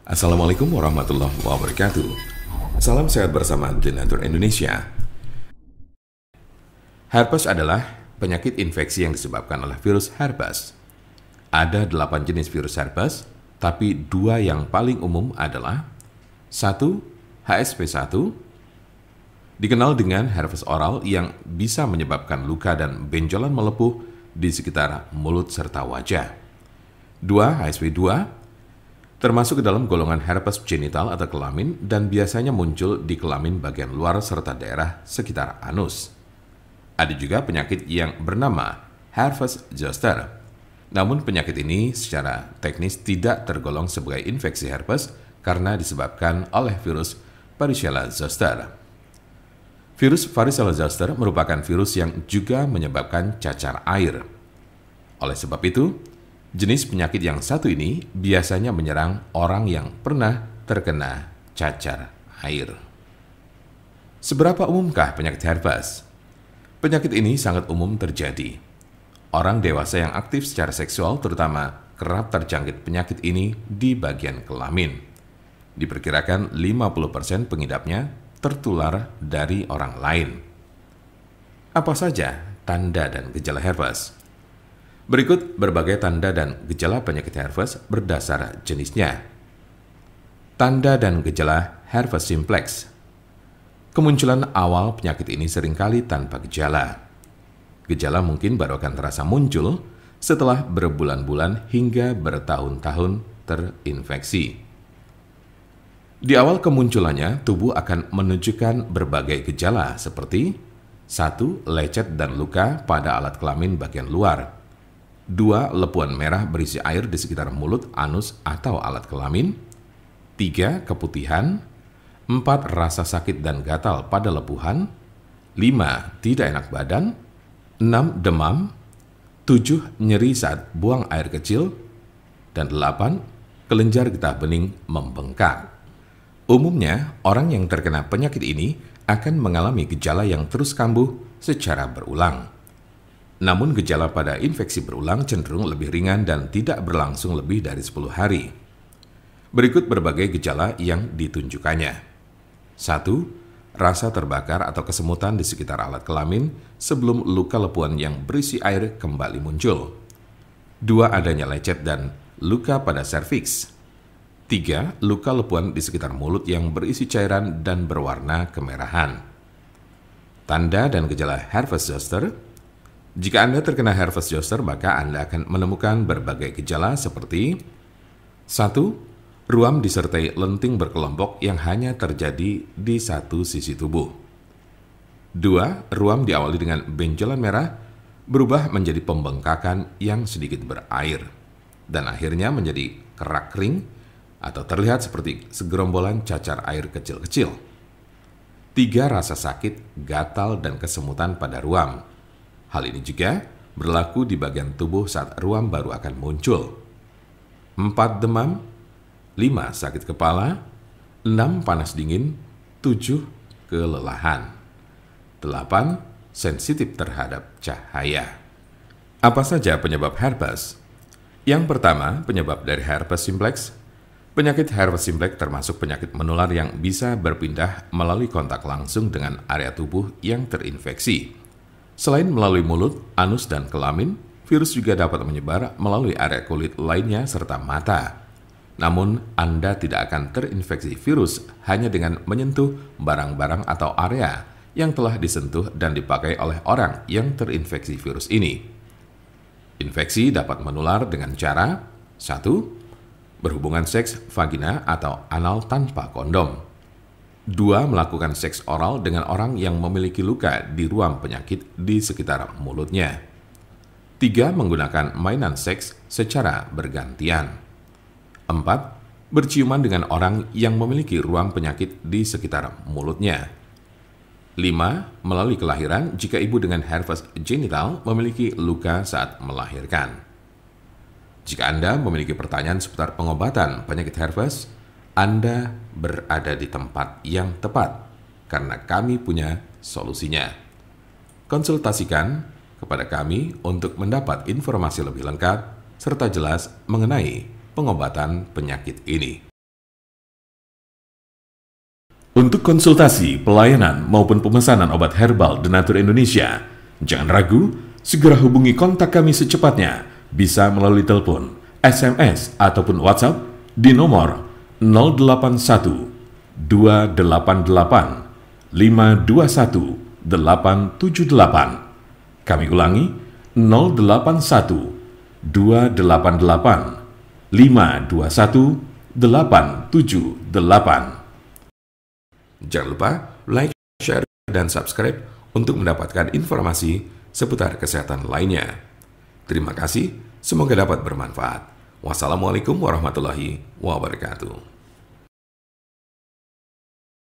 Assalamualaikum warahmatullahi wabarakatuh. Salam sehat bersama Denatur Indonesia. Herpes adalah penyakit infeksi yang disebabkan oleh virus herpes. Ada 8 jenis virus herpes, tapi 2 yang paling umum adalah 1. HSV1, dikenal dengan herpes oral yang bisa menyebabkan luka dan benjolan melepuh di sekitar mulut serta wajah. 2. HSV2, termasuk ke dalam golongan herpes genital atau kelamin dan biasanya muncul di kelamin bagian luar serta daerah sekitar anus. Ada juga penyakit yang bernama herpes zoster. Namun penyakit ini secara teknis tidak tergolong sebagai infeksi herpes karena disebabkan oleh virus Varicella zoster. Virus Varicella zoster merupakan virus yang juga menyebabkan cacar air. Oleh sebab itu, jenis penyakit yang satu ini biasanya menyerang orang yang pernah terkena cacar air. Seberapa umumkah penyakit herpes? Penyakit ini sangat umum terjadi. Orang dewasa yang aktif secara seksual terutama kerap terjangkit penyakit ini di bagian kelamin. Diperkirakan 50% pengidapnya tertular dari orang lain. Apa saja tanda dan gejala herpes? Berikut berbagai tanda dan gejala penyakit herpes berdasar jenisnya. Tanda dan gejala herpes simplex. Kemunculan awal penyakit ini seringkali tanpa gejala. Gejala mungkin baru akan terasa muncul setelah berbulan-bulan hingga bertahun-tahun terinfeksi. Di awal kemunculannya, tubuh akan menunjukkan berbagai gejala seperti 1. Lecet dan luka pada alat kelamin bagian luar. 2. Lepuan merah berisi air di sekitar mulut, anus, atau alat kelamin. 3. Keputihan. 4. Rasa sakit dan gatal pada lepuhan. 5. Tidak enak badan. 6. Demam. 7. Nyeri saat buang air kecil. Dan 8. Kelenjar getah bening membengkak. Umumnya, orang yang terkena penyakit ini akan mengalami gejala yang terus kambuh secara berulang. Namun gejala pada infeksi berulang cenderung lebih ringan dan tidak berlangsung lebih dari 10 hari. Berikut berbagai gejala yang ditunjukkannya. 1. Rasa terbakar atau kesemutan di sekitar alat kelamin sebelum luka lepuan yang berisi air kembali muncul. 2. Adanya lecet dan luka pada serviks. 3. Luka lepuan di sekitar mulut yang berisi cairan dan berwarna kemerahan. Tanda dan gejala herpes zoster. Jika Anda terkena herpes zoster, maka Anda akan menemukan berbagai gejala seperti 1. Ruam disertai lenting berkelompok yang hanya terjadi di satu sisi tubuh. 2. Ruam diawali dengan benjolan merah berubah menjadi pembengkakan yang sedikit berair dan akhirnya menjadi kerak kering atau terlihat seperti segerombolan cacar air kecil-kecil. 3. Rasa sakit, gatal, dan kesemutan pada ruam. Hal ini juga berlaku di bagian tubuh saat ruam baru akan muncul. 4. Demam. 5. Sakit kepala. 6. Panas dingin. 7. Kelelahan. 8. Sensitif terhadap cahaya. Apa saja penyebab herpes? Yang pertama, penyebab dari herpes simplex. Penyakit herpes simplex termasuk penyakit menular yang bisa berpindah melalui kontak langsung dengan area tubuh yang terinfeksi. Selain melalui mulut, anus, dan kelamin, virus juga dapat menyebar melalui area kulit lainnya serta mata. Namun, Anda tidak akan terinfeksi virus hanya dengan menyentuh barang-barang atau area yang telah disentuh dan dipakai oleh orang yang terinfeksi virus ini. Infeksi dapat menular dengan cara 1. Berhubungan seks vagina atau anal tanpa kondom. 2. Melakukan seks oral dengan orang yang memiliki luka di ruam penyakit di sekitar mulutnya. 3. Menggunakan mainan seks secara bergantian. 4. Berciuman dengan orang yang memiliki ruam penyakit di sekitar mulutnya. 5. Melalui kelahiran jika ibu dengan herpes genital memiliki luka saat melahirkan. Jika Anda memiliki pertanyaan seputar pengobatan penyakit herpes, Anda berada di tempat yang tepat karena kami punya solusinya. Konsultasikan kepada kami untuk mendapat informasi lebih lengkap serta jelas mengenai pengobatan penyakit ini. Untuk konsultasi, pelayanan, maupun pemesanan obat herbal Denatur Indonesia, jangan ragu, segera hubungi kontak kami secepatnya, bisa melalui telepon, SMS, ataupun WhatsApp di nomor 081 288 521 878. Kami ulangi, 081 288 521 878. Jangan lupa like, share, dan subscribe untuk mendapatkan informasi seputar kesehatan lainnya. Terima kasih, semoga dapat bermanfaat. Wassalamualaikum warahmatullahi wabarakatuh.